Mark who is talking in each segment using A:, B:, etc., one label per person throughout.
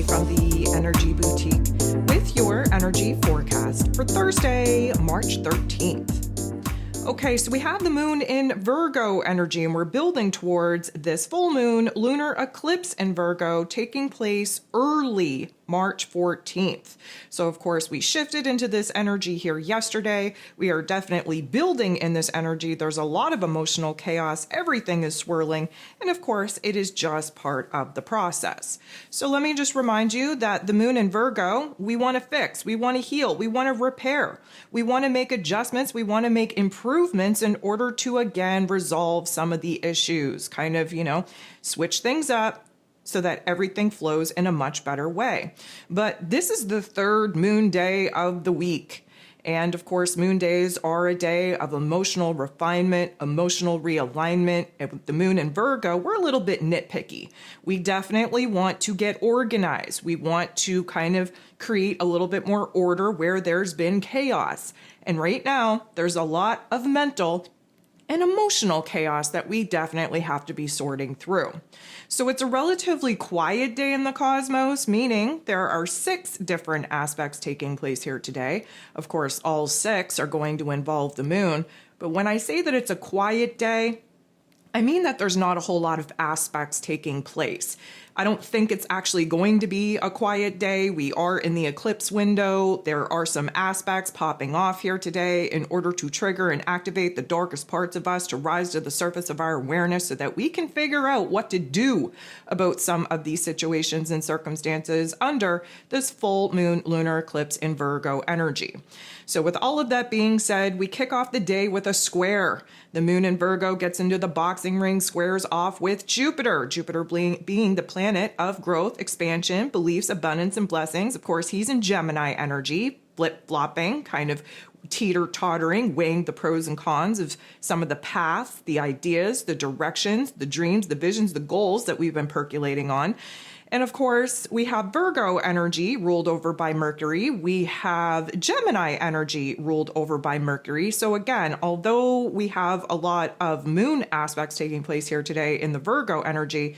A: from the Energy Boutique with your energy forecast for Thursday, March 13th. Okay, so we have the moon in Virgo energy, and we're building towards this full moon lunar eclipse in Virgo taking place early March 14th. So of course we shifted into this energy here yesterday. We are definitely building in this energy. There's a lot of emotional chaos. Everything is swirling. And of course it is just part of the process. So let me just remind you that the moon in Virgo, we want to fix, we want to heal, we want to repair, we want to make adjustments, we want to make improvements in order to again resolve some of the issues, kind of, switch things up so that everything flows in a much better way. But this is the third moon day of the week. And of course, moon days are a day of emotional refinement, emotional realignment. And with the moon in Virgo, we're a little bit nitpicky. We definitely want to get organized. We want to kind of create a little bit more order where there's been chaos. And right now, there's a lot of mental and emotional chaos that we definitely have to be sorting through. So it's a relatively quiet day in the cosmos, meaning there are 6 different aspects taking place here today. Of course, all 6 are going to involve the moon. But when I say that it's a quiet day, I mean that there's not a whole lot of aspects taking place. I don't think it's actually going to be a quiet day. We are in the eclipse window. There are some aspects popping off here today in order to trigger and activate the darkest parts of us to rise to the surface of our awareness so that we can figure out what to do about some of these situations and circumstances under this full moon lunar eclipse in Virgo energy. So with all of that being said, we kick off the day with a square. The moon in Virgo gets into the boxing ring, squares off with Jupiter. Jupiter being the planet of growth, expansion, beliefs, abundance, and blessings. Of course, he's in Gemini energy, flip-flopping, kind of teeter-tottering, weighing the pros and cons of some of the paths, the ideas, the directions, the dreams, the visions, the goals that we've been percolating on. And of course, we have Virgo energy ruled over by Mercury. We have Gemini energy ruled over by Mercury. So again, although we have a lot of moon aspects taking place here today in the Virgo energy,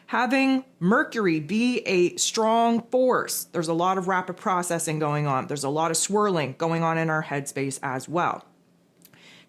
A: having Mercury be a strong force, there's a lot of rapid processing going on. There's a lot of swirling going on in our headspace as well.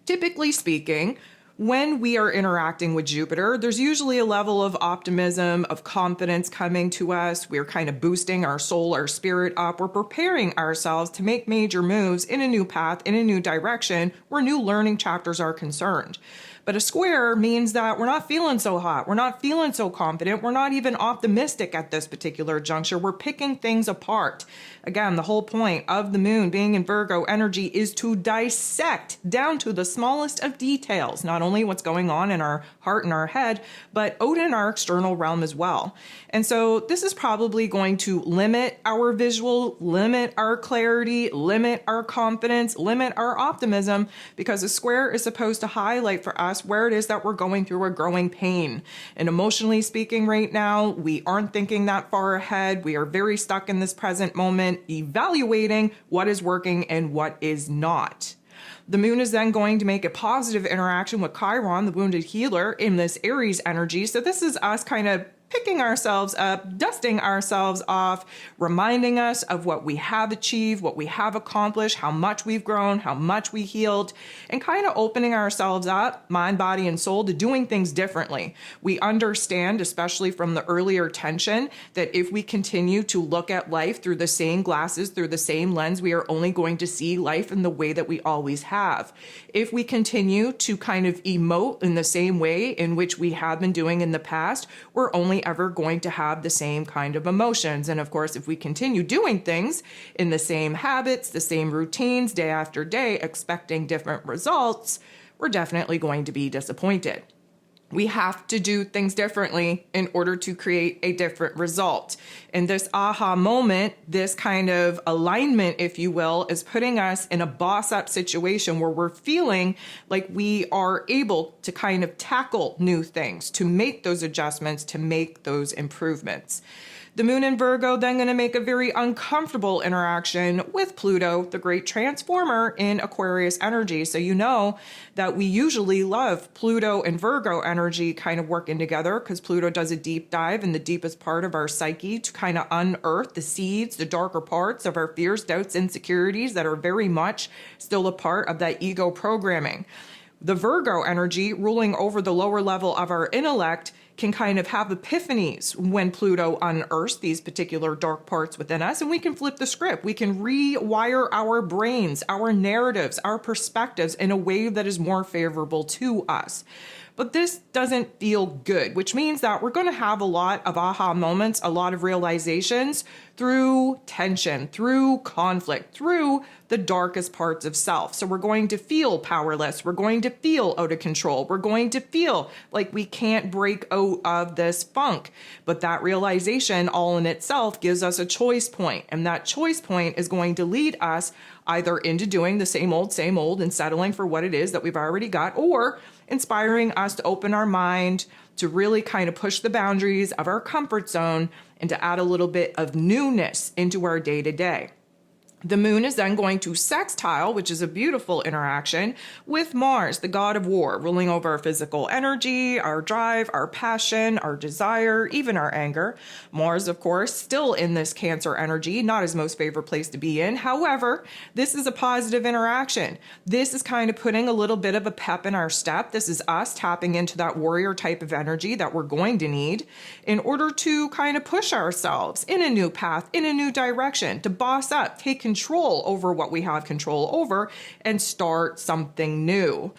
A: Typically speaking, when we are interacting with Jupiter, there's usually a level of optimism, of confidence coming to us. We're kind of boosting our soul, our spirit up. We're preparing ourselves to make major moves in a new path, in a new direction, where new learning chapters are concerned. But a square means that we're not feeling so hot. We're not feeling so confident. We're not even optimistic at this particular juncture. We're picking things apart. Again, the whole point of the moon being in Virgo energy is to dissect down to the smallest of details, not only what's going on in our heart and our head, but out in our external realm as well. And so this is probably going to limit our visual, limit our clarity, limit our confidence, limit our optimism, because a square is supposed to highlight for us where it is that we're going through a growing pain. And emotionally speaking right now, we aren't thinking that far ahead. We are very stuck in this present moment, evaluating what is working and what is not. The moon is then going to make a positive interaction with Chiron, the wounded healer, in this Aries energy. So this is us kind of picking ourselves up, dusting ourselves off, reminding us of what we have achieved, what we have accomplished, how much we've grown, how much we healed, and kind of opening ourselves up, mind, body, and soul, to doing things differently. We understand, especially from the earlier tension, that if we continue to look at life through the same glasses, through the same lens, we are only going to see life in the way that we always have. If we continue to kind of emote in the same way in which we have been doing in the past, we're only ever going to have the same kind of emotions. And of course, if we continue doing things in the same habits, the same routines, day after day, expecting different results, we're definitely going to be disappointed. We have to do things differently in order to create a different result. And this aha moment, this kind of alignment, if you will, is putting us in a boss up situation where we're feeling like we are able to kind of tackle new things, to make those adjustments, to make those improvements. The moon in Virgo then going to make a very uncomfortable interaction with Pluto, the great transformer in Aquarius energy. So you know that we usually love Pluto and Virgo energy kind of working together, because Pluto does a deep dive in the deepest part of our psyche to kind of unearth the seeds, the darker parts of our fears, doubts, insecurities that are very much still a part of that ego programming. The Virgo energy ruling over the lower level of our intellect can kind of have epiphanies when Pluto unearths these particular dark parts within us, and we can flip the script. We can rewire our brains, our narratives, our perspectives in a way that is more favorable to us. But this doesn't feel good, which means that we're going to have a lot of aha moments, a lot of realizations through tension, through conflict, through the darkest parts of self. So we're going to feel powerless. We're going to feel out of control. We're going to feel like we can't break out of this funk. But that realization all in itself gives us a choice point. And that choice point is going to lead us either into doing the same old, and settling for what it is that we've already got, or inspiring us to open our mind, to really kind of push the boundaries of our comfort zone and to add a little bit of newness into our day-to-day. The moon is then going to sextile, which is a beautiful interaction, with Mars, the god of war, ruling over our physical energy, our drive, our passion, our desire, even our anger. Mars, of course, still in this Cancer energy, not his most favorite place to be in. However, this is a positive interaction. This is kind of putting a little bit of a pep in our step. This is us tapping into that warrior type of energy that we're going to need in order to kind of push ourselves in a new path, in a new direction, to boss up, take control over what we have control over, and start something new.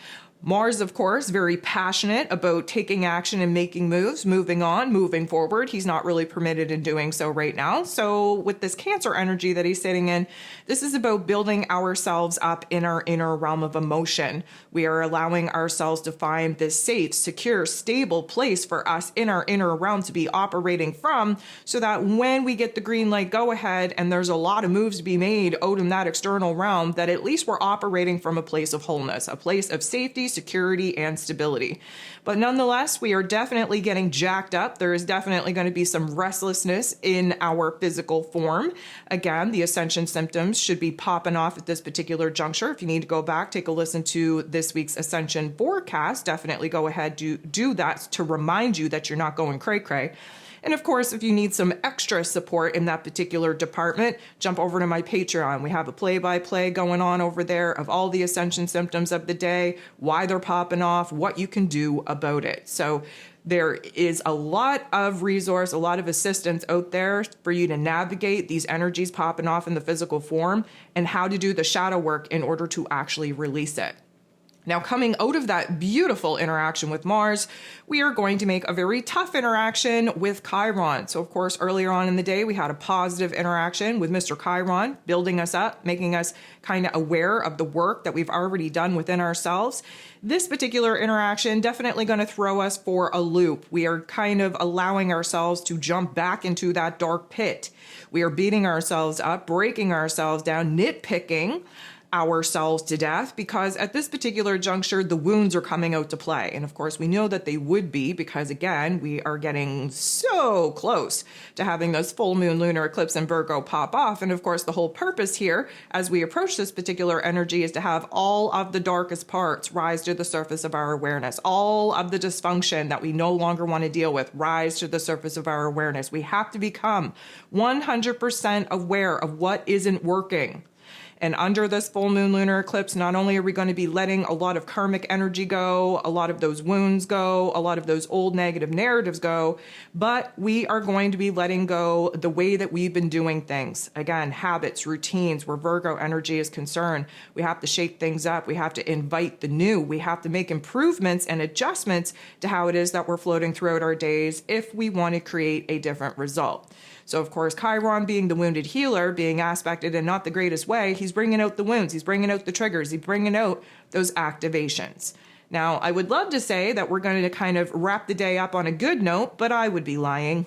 A: Mars, of course, very passionate about taking action and making moves, moving on, moving forward. He's not really permitted in doing so right now. So with this Cancer energy that he's sitting in, this is about building ourselves up in our inner realm of emotion. We are allowing ourselves to find this safe, secure, stable place for us in our inner realm to be operating from, so that when we get the green light go ahead and there's a lot of moves to be made out in that external realm, that at least we're operating from a place of wholeness, a place of safety, security, and stability. But nonetheless, we are definitely getting jacked up. There is definitely going to be some restlessness in our physical form. Again, the Ascension symptoms should be popping off at this particular juncture. If you need to go back, take a listen to this week's Ascension forecast. Definitely go ahead, do that to remind you that you're not going cray-cray. And of course, if you need some extra support in that particular department, jump over to my Patreon. We have a play-by-play going on over there of all the Ascension symptoms of the day, why they're popping off, what you can do about it. So there is a lot of resource, a lot of assistance out there for you to navigate these energies popping off in the physical form, and how to do the shadow work in order to actually release it. Now, coming out of that beautiful interaction with Mars, we are going to make a very tough interaction with Chiron. So, of course, earlier on in the day, we had a positive interaction with Mr. Chiron, building us up, making us kind of aware of the work that we've already done within ourselves. This particular interaction definitely going to throw us for a loop. We are kind of allowing ourselves to jump back into that dark pit. We are beating ourselves up, breaking ourselves down, nitpicking ourselves to death, because at this particular juncture, the wounds are coming out to play. And of course, we know that they would be, because again, we are getting so close to having those full moon lunar eclipse in Virgo pop off. And of course, the whole purpose here, as we approach this particular energy, is to have all of the darkest parts rise to the surface of our awareness. All of the dysfunction that we no longer want to deal with rise to the surface of our awareness. We have to become 100% aware of what isn't working. And under this full moon lunar eclipse, not only are we going to be letting a lot of karmic energy go, a lot of those wounds go, a lot of those old negative narratives go, but we are going to be letting go the way that we've been doing things. Again, habits, routines, where Virgo energy is concerned. We have to shake things up. We have to invite the new. We have to make improvements and adjustments to how it is that we're floating throughout our days if we want to create a different result. So, of course, Chiron, being the wounded healer, being aspected in not the greatest way, he's bringing out the wounds, he's bringing out the triggers, he's bringing out those activations. Now, I would love to say that we're going to kind of wrap the day up on a good note, but I would be lying.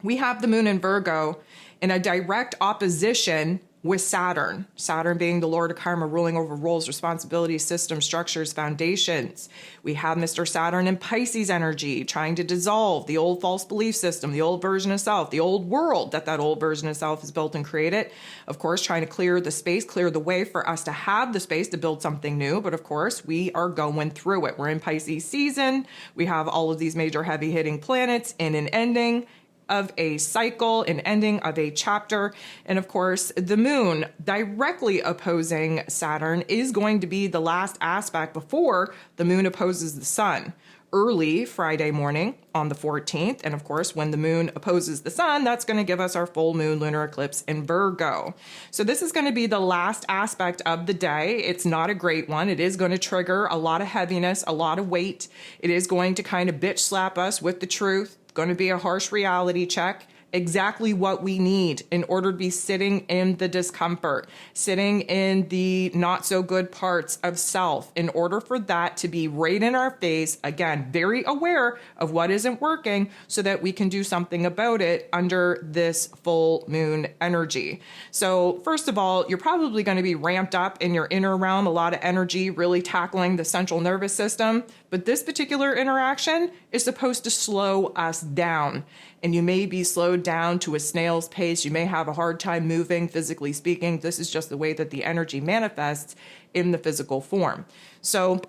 A: We have the moon in Virgo in a direct opposition with Saturn. Saturn being the Lord of Karma, ruling over roles, responsibilities, systems, structures, foundations. We have Mr. Saturn in Pisces energy, trying to dissolve the old false belief system, the old version of self, the old world that old version of self is built and created. Of course, trying to clear the space, clear the way for us to have the space to build something new. But of course, we are going through it. We're in Pisces season. We have all of these major heavy hitting planets in an ending of a cycle, an ending of a chapter. And of course, the moon directly opposing Saturn is going to be the last aspect before the moon opposes the sun. Early Friday morning on the 14th. And of course, when the moon opposes the sun, that's going to give us our full moon lunar eclipse in Virgo. So this is going to be the last aspect of the day. It's not a great one. It is going to trigger a lot of heaviness, a lot of weight. It is going to kind of bitch slap us with the truth. Going to be a harsh reality check. Exactly what we need in order to be sitting in the discomfort, sitting in the not so good parts of self, in order for that to be right in our face. Again, very aware of what isn't working so that we can do something about it under this full moon energy. So first of all, you're probably going to be ramped up in your inner realm, a lot of energy, really tackling the central nervous system. But this particular interaction is supposed to slow us down. And you may be slowed down to a snail's pace. You may have a hard time moving, physically speaking. This is just the way that the energy manifests in the physical form. So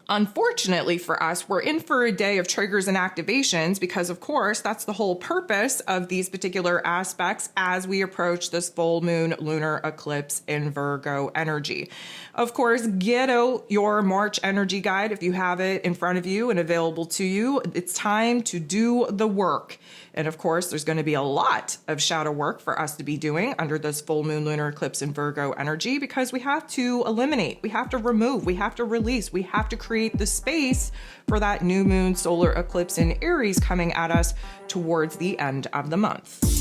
A: unfortunately for us, we're in for a day of triggers and activations because, of course, that's the whole purpose of these particular aspects as we approach this full moon lunar eclipse in Virgo energy. Of course, get out your March energy guide if you have it in front of you and available to you. It's time to do the work. And of course, there's going to be a lot of shadow work for us to be doing under this full moon lunar eclipse in Virgo energy because we have to eliminate, we have to remove, we have to release, we have to create the space for that new moon solar eclipse in Aries coming at us towards the end of the month.